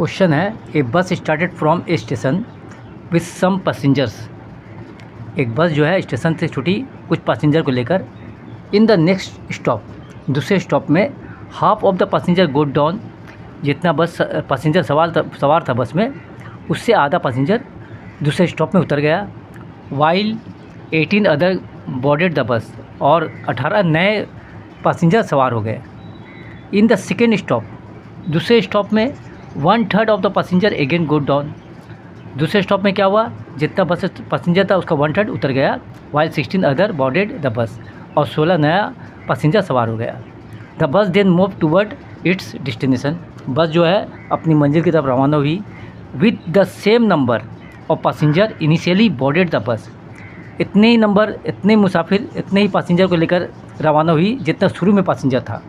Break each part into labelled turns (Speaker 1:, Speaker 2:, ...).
Speaker 1: Question है, a bus started from a station with some passengers. एक bus जो है स्टेशन से छुटी कुछ पैसेंजर को लेकर। इन द नेक्स्ट स्टॉप, दूसरे स्टॉप में half of the passenger go down. जितना बस पैसेंजर सवार था बस में, उससे आधा पैसेंजर दूसरे स्टॉप में उतर गया। वाइल 18 अदर बोर्डेड द बस, और 18 नए पैसेंजर सवार हो गए। इन द सेकेंड स्टॉप, दूसरे स्टॉप में 1/3 of the passenger again go down. दूसरे स्टॉप में क्या हुआ, जितना बस पैसेंजर था उसका 1/3 उतर गया। वाइल 16 अदर बोर्डेड द बस, और 16 नया पैसेंजर सवार हो गया। The bus then move toward its destination. Bus जो है अपनी मंजिल की तरफ रवाना हुई। With the same number of passenger initially boarded the bus. इतने ही नंबर, इतने मुसाफिर, इतने ही पैसेंजर को लेकर रवाना हुई जितना शुरू में पैसेंजर था।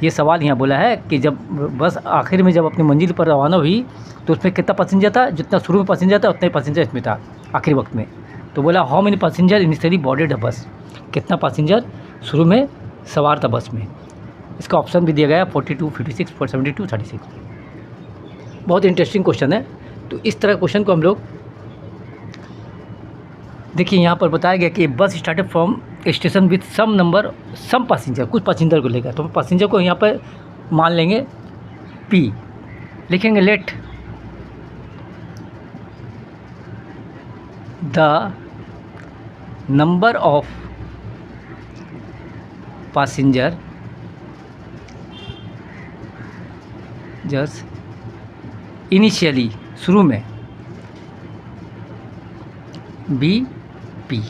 Speaker 1: ये सवाल यहाँ बोला है कि जब बस आखिर में जब अपनी मंजिल पर रवाना हुई तो उसमें कितना पैसेंजर था, जितना शुरू में पैसेंजर था उतना ही पैसेंजर इसमें था आखिरी वक्त में। तो बोला how many passenger initially boarded the बस, कितना पैसेंजर शुरू में सवार था बस में। इसका ऑप्शन भी दिया गया 42, 56, 72, 36। बहुत इंटरेस्टिंग क्वेश्चन है। तो इस तरह क्वेश्चन को हम लोग देखिए, यहाँ पर बताया गया कि bus started from station with some number some passenger, कुछ पैसेंजर को लेकर। तो पैसेंजर को यहाँ पर मान लेंगे P, लिखेंगे let the number of passenger just initially, शुरू में BP।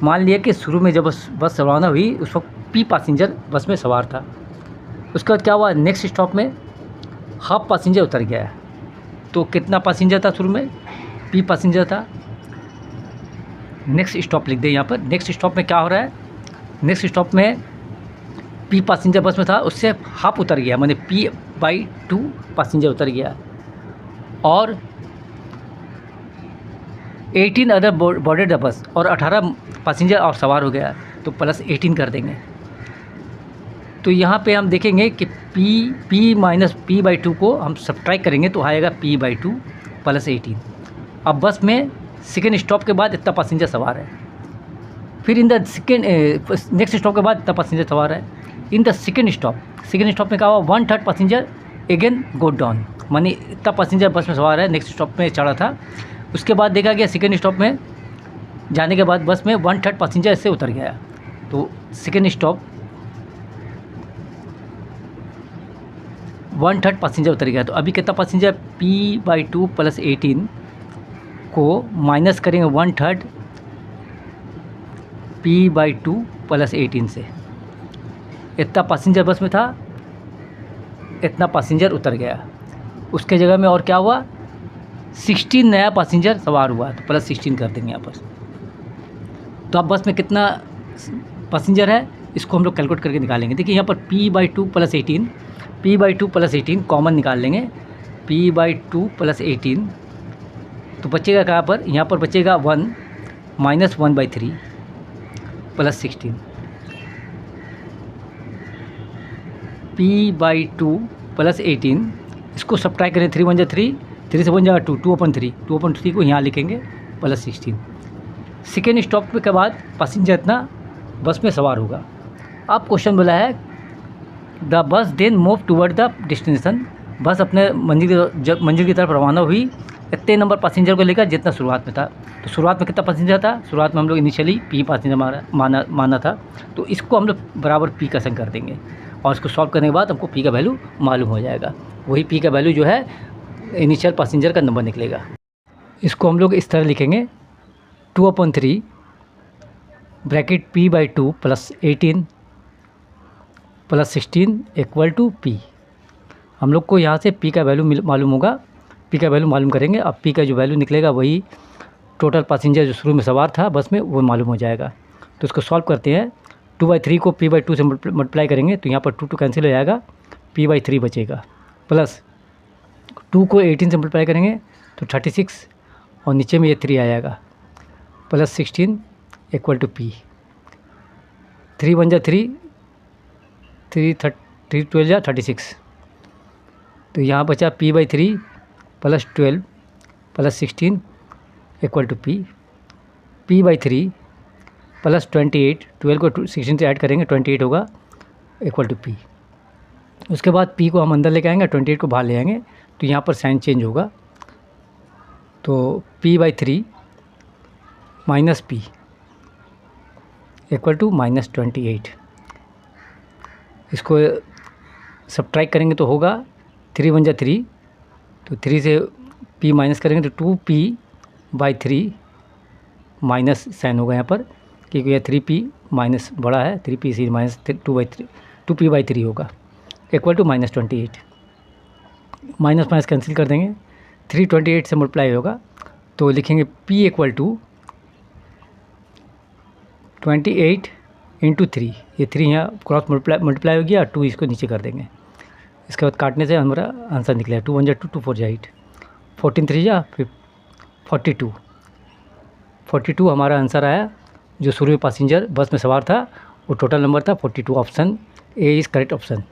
Speaker 1: मान लिया कि शुरू में जब बस रवाना हुई उस वक्त P पैसेंजर बस में सवार था। उसके बाद क्या हुआ, नेक्स्ट स्टॉप में हाफ पैसेंजर उतर गया। तो कितना पैसेंजर था शुरू में, P पैसेंजर था। नेक्स्ट स्टॉप लिख दें यहाँ पर। नेक्स्ट स्टॉप में क्या हो रहा है, नेक्स्ट स्टॉप में P पैसेंजर बस में था, उससे हाफ उतर गया, माने P/2 पैसेंजर उतर गया। और 18 अदर बोर्डेड द बस, और 18 पैसेंजर और सवार हो गया। तो प्लस 18 कर देंगे। तो यहाँ पे हम देखेंगे कि P माइनस P/2 को हम सब्ट्रैक्ट करेंगे तो आएगा P/2 प्लस 18। अब बस में सेकेंड स्टॉप के बाद इतना पैसेंजर सवार है। फिर in the second next stop के बाद इतना पैसेंजर सवार है। इन द सेकेंड स्टॉप में क्या हुआ, 1/3 पैसेंजर अगेन गो डाउन, मानी इतना पैसेंजर बस में सवार है, नेक्स्ट स्टॉप में चढ़ा था। उसके बाद देखा गया सेकेंड स्टॉप में जाने के बाद बस में 1/3 पैसेंजर इससे उतर गया। तो सेकेंड स्टॉप 1/3 पैसेंजर उतर गया। तो अभी कितना पैसेंजर, P/2 प्लस 18 को माइनस करेंगे 1/3 P/2 प्लस 18 से। इतना पैसेंजर बस में था, इतना पैसेंजर उतर गया। उसके जगह में और क्या हुआ, 16 नया पैसेंजर सवार हुआ। तो प्लस 16 कर देंगे यहाँ पर। तो अब बस में कितना पैसेंजर है इसको हम लोग कैलकुलेट करके निकालेंगे। देखिए यहाँ पर P/2 प्लस 18 कॉमन निकाल लेंगे। P/2 प्लस 18 तो बचेगा कहाँ पर, यहाँ पर बचेगा 1 माइनस 1/3 प्लस 16। P/2 प्लस 18 इसको सब्ट्रैक्ट करें, 3 × 1 = 3, 3 से 1 जाएगा 2, 2/3, 2/3 को यहाँ लिखेंगे प्लस 16। सेकेंड स्टॉप के बाद पैसेंजर इतना बस में सवार होगा। अब क्वेश्चन बोला है the bus then move toward the destination. Bus अपने मंजिल की तरफ रवाना हुई इतने नंबर पैसेंजर को लेकर जितना शुरुआत में था। तो शुरुआत में कितना पैसेंजर था, शुरुआत में हम लोग इनिशियली P पैसेंजर माना था। तो इसको हम लोग बराबर P का संग कर देंगे, और इसको सॉल्व करने के बाद हमको P का वैल्यू मालूम हो जाएगा। वही P का वैल्यू जो है इनिशियल पैसेंजर का नंबर निकलेगा। इसको हम लोग इस तरह लिखेंगे 2/3 bracket P/2 plus 18 plus 16 equal to P। हम लोग को यहाँ से P का वैल्यू मालूम होगा। P का वैल्यू मालूम करेंगे। अब P का जो वैल्यू निकलेगा वही टोटल पैसेंजर जो शुरू में सवार था बस में वो मालूम हो जाएगा। तो इसको सॉल्व करते हैं। 2/3 को P/2 से मल्टीप्लाई करेंगे तो यहाँ पर 2 कैंसिल हो जाएगा, P/3 बचेगा। प्लस 2 को 18 से मल्टीप्लाई करेंगे तो 36, और नीचे में ये 3 आ जाएगा, प्लस 16 इक्वल टू P। 3 × 1 = 3, 3 12 36, तो यहाँ बचा p/3 + 12 + 16 इक्वल टू p/3 + 28, 12 को 16 से ऐड करेंगे 28 होगा इक्वल टू p। उसके बाद p को हम अंदर लेके आएंगे, 28 को बाहर ले आएंगे, तो यहाँ पर साइन चेंज होगा। तो p/3 - p इक्वल टू -28। इसको सब्ट्रैक्ट करेंगे तो होगा 3 × 3, तो 3 से p माइनस करेंगे तो 2p/3 माइनस साइन होगा यहाँ पर, क्योंकि यह 3p माइनस बड़ा है, 3p से माइनस 2p/3 होगा equal to -28। Minus minus cancel कर देंगे, 328 से मल्टीप्लाई होगा, तो लिखेंगे p इक्वल टू 28 × 3, ये 3 यहाँ क्रॉस मल्टीप्लाई हो गया, 2 इसको नीचे कर देंगे। इसके बाद काटने से हमारा आंसर निकलेगा 2 × 1 = 2, 2 × 4 = 8, 14 × 3 = 42 हमारा आंसर आया। जो शुरू में पैसेंजर बस में सवार था वो टोटल नंबर था 42। Option A is correct option.